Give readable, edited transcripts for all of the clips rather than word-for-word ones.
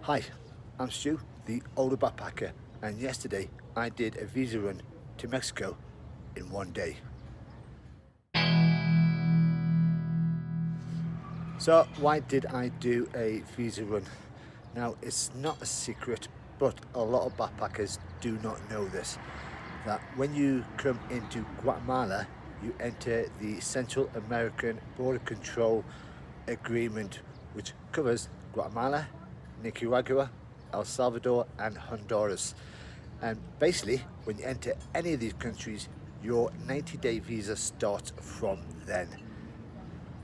Hi, I'm Stu, the older backpacker, and yesterday I did a visa run to Mexico in one day. So why did I do a visa run? Now it's not a secret, but a lot of backpackers do not know this, that when you come into Guatemala, you enter the Central American Border Control Agreement, which covers Guatemala, Nicaragua, El Salvador and Honduras. And basically, when you enter any of these countries, your 90-day visa starts from then.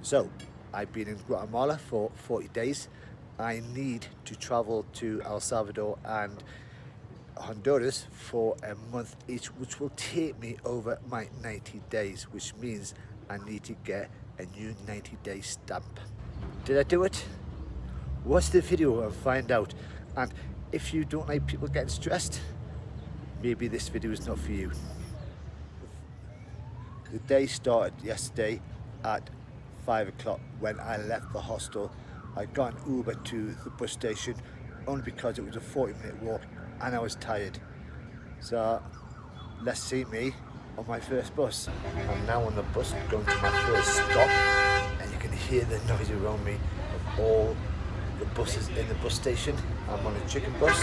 So, I've been in Guatemala for 40 days. I need to travel to El Salvador and Honduras for a month each, which will take me over my 90 days, which means I need to get a new 90-day stamp. Did I do it? Watch the video and find out. And if you don't like people getting stressed, maybe this video is not for you. The day started yesterday at 5 o'clock when I left the hostel. I got an Uber to the bus station only because it was a 40-minute walk and I was tired. So let's see me on my first bus. I'm now on the bus going to my first stop, and you can hear the noise around me of all the buses in the bus station. I'm on a chicken bus.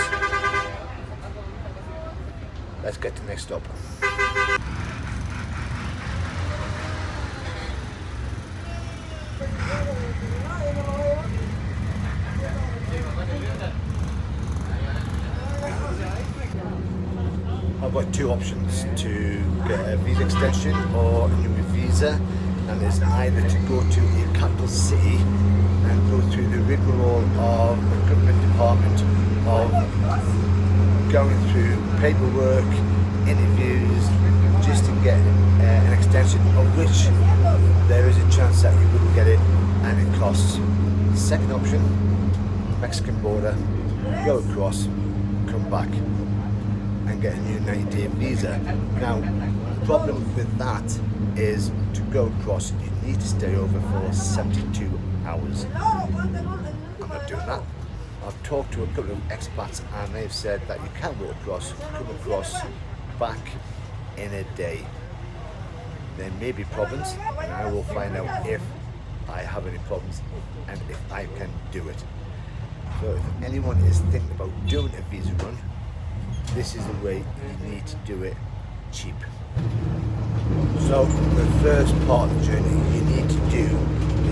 Let's get to the next stop. I've got two options: to get a visa extension or a new visa, and there's either to go to a capital city and go through the rigmarole of the government department of going through paperwork, interviews, just to get an extension, of which there is a chance that you wouldn't get it and it costs. Second option, Mexican border, go across, come back and get a new 90-day visa. Now, the problem with that is to go across, you need to stay over for 72 hours. I'm not doing that. I've talked to a couple of expats and they've said that you can go across, come across, back in a day. There may be problems, and I will find out if I have any problems and if I can do it. So if anyone is thinking about doing a visa run, this is the way you need to do it cheap. So the first part of the journey you need to do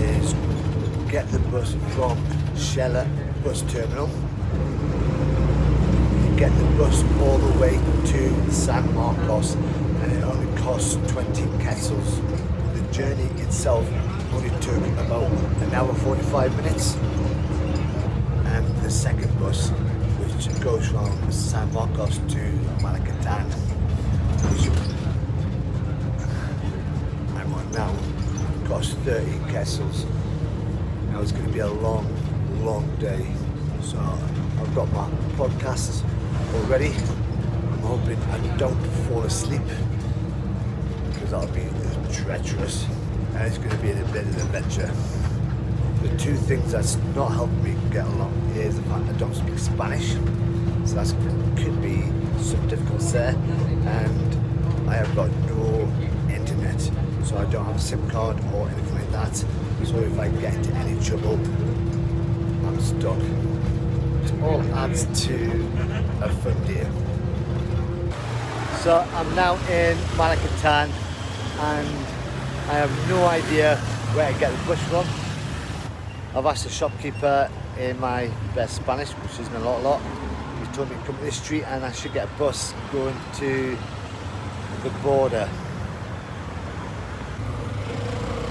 is get the bus from Xela Bus Terminal. You get the bus all the way to San Marcos, and it only costs 20 quetzals. The journey itself only took about an hour 45 minutes. And the second bus, which goes from San Marcos to Malacatan, which I'm on now, costs 30 quetzals. Now it's going to be a long day, so I've got my podcasts already. I'm hoping I don't fall asleep, because that'll be treacherous, and it's going to be a bit of an adventure. The two things that's not helping me get along is the fact I don't speak Spanish, so that could be some difficulties there, and I have got no internet, so I don't have a SIM card or anything like that. So if I get into any trouble, I'm stuck. It all adds to a fun day. So I'm now in Malacatan, and I have no idea where to get the bus from. I've asked the shopkeeper in my best Spanish, which isn't a lot. He told me to come to this street and I should get a bus going to the border.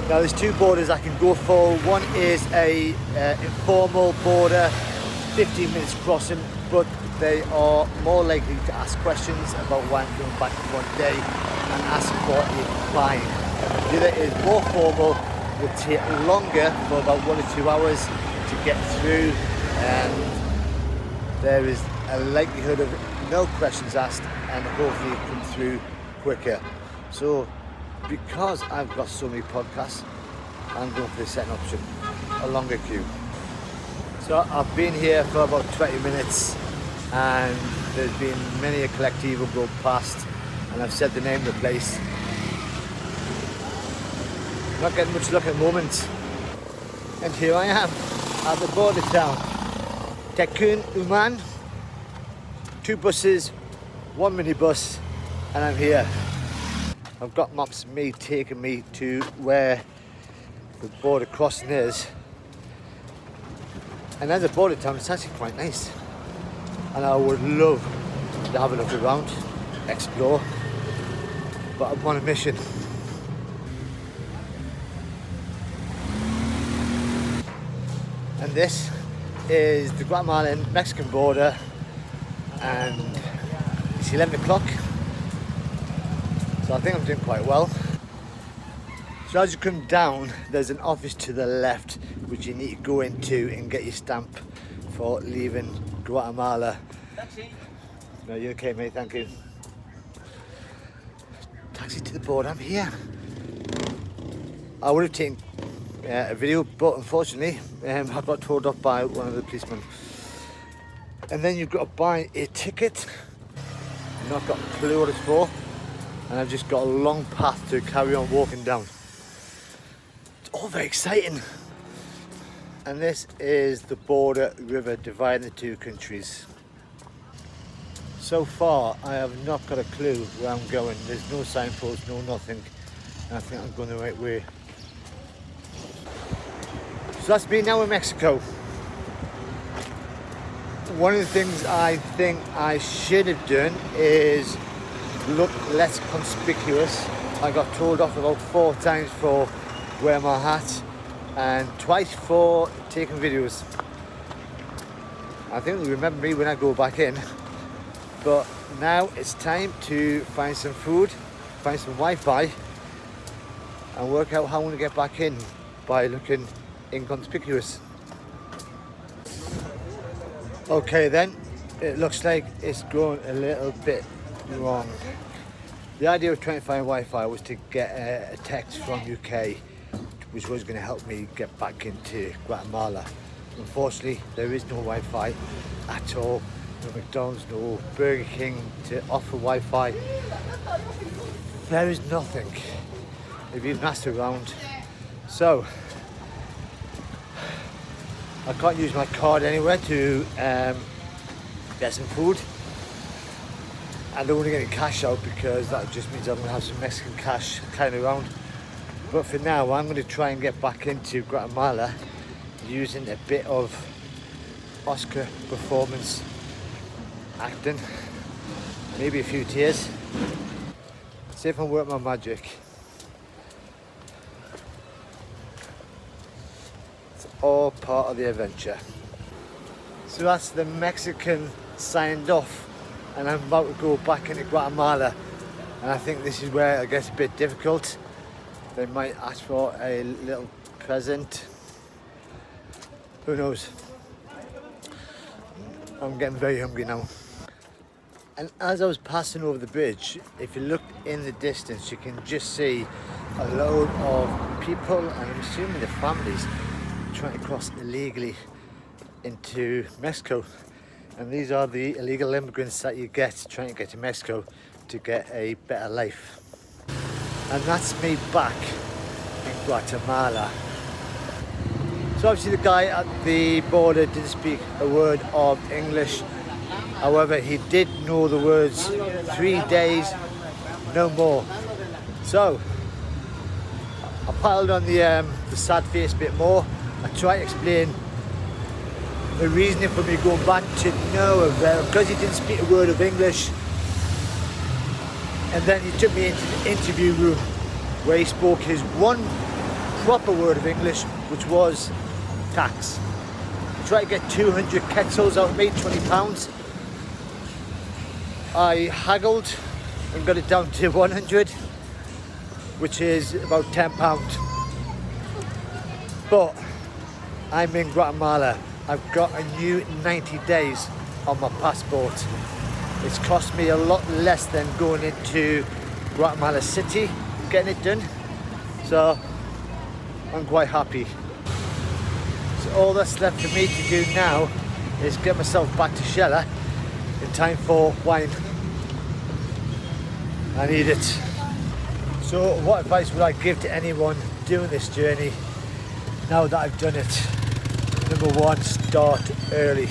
Now there's two borders I can go for. One is a informal border, 15 minutes crossing, but they are more likely to ask questions about why I'm going back in one day and ask for a fine. The other is more formal, will take longer for about 1 or 2 hours to get through, and there is a likelihood of no questions asked and hopefully come through quicker. So because I've got so many podcasts, I'm going for the second option, a longer queue. So So I've been here for about 20 minutes and there's been many a Collectivo go past and I've said the name of the place. Not getting much luck at the moment. And here I am at the border town. Tecun Uman. 2 buses, 1 minibus, and I'm here. I've got maps of me taking me to where the border crossing is. And as a border town, it's actually quite nice. And I would love to have a look around, explore, but I'm on a mission. And this is the Guatemalan Mexican border, and it's 11 o'clock, so I think I'm doing quite well. So as you come down, there's an office to the left which you need to go into and get your stamp for leaving Guatemala. Taxi. No, you're okay, mate, thank you. Taxi to the border, I'm here. I would have taken a video, but unfortunately I got told off by one of the policemen. And then you've got to buy a ticket. I've not got a clue what it's for, and I've just got a long path to carry on walking down. It's all very exciting. And this is the border river dividing the 2 countries. So far I have not got a clue where I'm going. There's no signpost, no nothing, and I think I'm going the right way. So that's me now in Mexico. One of the things I think I should have done is look less conspicuous. I got told off about 4 times for wearing my hat and twice for taking videos. I think they'll remember me when I go back in. But now it's time to find some food, find some Wi-Fi, and work out how I'm going to get back in by looking inconspicuous. Okay then, it looks like it's going a little bit wrong. The idea of trying to find Wi-Fi was to get a text from UK, which was going to help me get back into Guatemala. Unfortunately, there is no Wi-Fi at all. No McDonald's, no Burger King to offer Wi-Fi. There is nothing. They've even asked around. So I can't use my card anywhere to get some food. I don't want to get any cash out because that just means I'm going to have some Mexican cash carrying around. But for now, I'm going to try and get back into Guatemala using a bit of Oscar performance acting, maybe a few tears. See if I can work my magic. It's all part of the adventure. So that's the Mexican signed off, and I'm about to go back into Guatemala, and I think this is where it gets a bit difficult. They might ask for a little present. Who knows? I'm getting very hungry now. And as I was passing over the bridge, if you look in the distance, you can just see a load of people, and I'm assuming the families, trying to cross illegally into Mexico. And these are the illegal immigrants that you get trying to get to Mexico to get a better life. And that's me back in Guatemala. So obviously the guy at the border didn't speak a word of English. However, he did know the words 3 days, no more. So I piled on the sad face a bit more. I tried to explain the reasoning for me going back to nowhere because he didn't speak a word of English. And then he took me into the interview room where he spoke his one proper word of English, which was tax. He tried to get 200 quetzals out of me, £20. I haggled and got it down to 100, which is about £10. But I'm in Guatemala. I've got a new 90 days on my passport. It's cost me a lot less than going into Guatemala City, getting it done. So I'm quite happy. So all that's left for me to do now is get myself back to Xela in time for wine. I need it. So what advice would I give to anyone doing this journey now that I've done it? Number one, start early.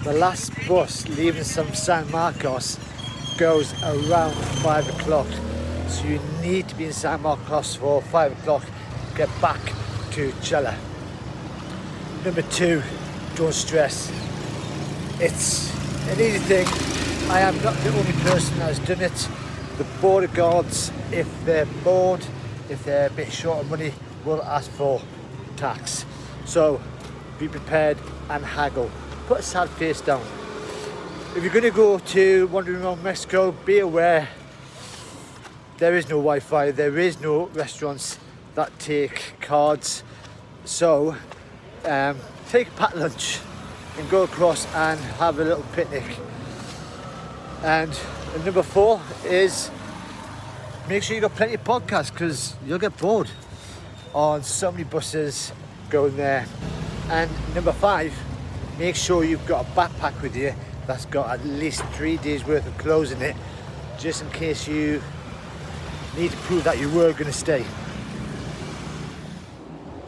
The last bus leaving San Marcos goes around 5 o'clock. So you need to be in San Marcos for 5 o'clock to get back to Xela. Number two, don't stress. It's an easy thing. I am not the only person that has done it. The border guards, if they're bored, if they're a bit short of money, will ask for tax. So be prepared and haggle. Put a sad face down. If you're going to go to wandering around Mexico, be aware there is no Wi-Fi, there is no restaurants that take cards. So take a packed lunch and go across and have a little picnic. And number four is make sure you got plenty of podcasts, because you'll get bored on so many buses going there. And number five, make sure you've got a backpack with you that's got at least 3 days worth of clothes in it, just in case you need to prove that you were going to stay.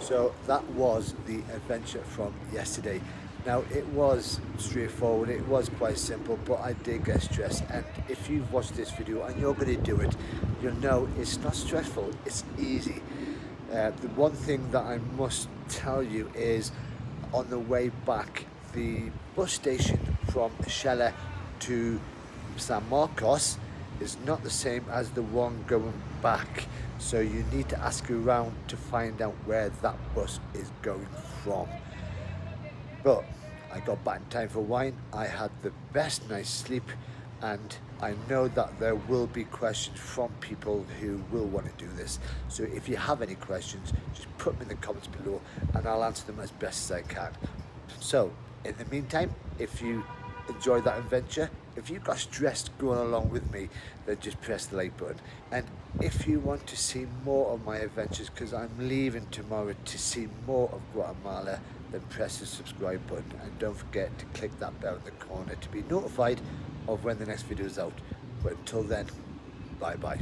So that was the adventure from yesterday. Now it was straightforward, it was quite simple, but I did get stressed. And if you've watched this video and you're going to do it, you'll know it's not stressful, it's easy. The one thing that I must tell you is, on the way back, the bus station from Xela to San Marcos is not the same as the one going back. So you need to ask around to find out where that bus is going from. But I got back in time for wine. I had the best night's sleep, and I know that there will be questions from people who will want to do this. So if you have any questions, just put them in the comments below and I'll answer them as best as I can. So in the meantime, if you enjoyed that adventure, if you got stressed going along with me, then just press the like button. And if you want to see more of my adventures, because I'm leaving tomorrow to see more of Guatemala, then press the subscribe button, and don't forget to click that bell in the corner to be notified of when the next video is out. But until then, bye bye.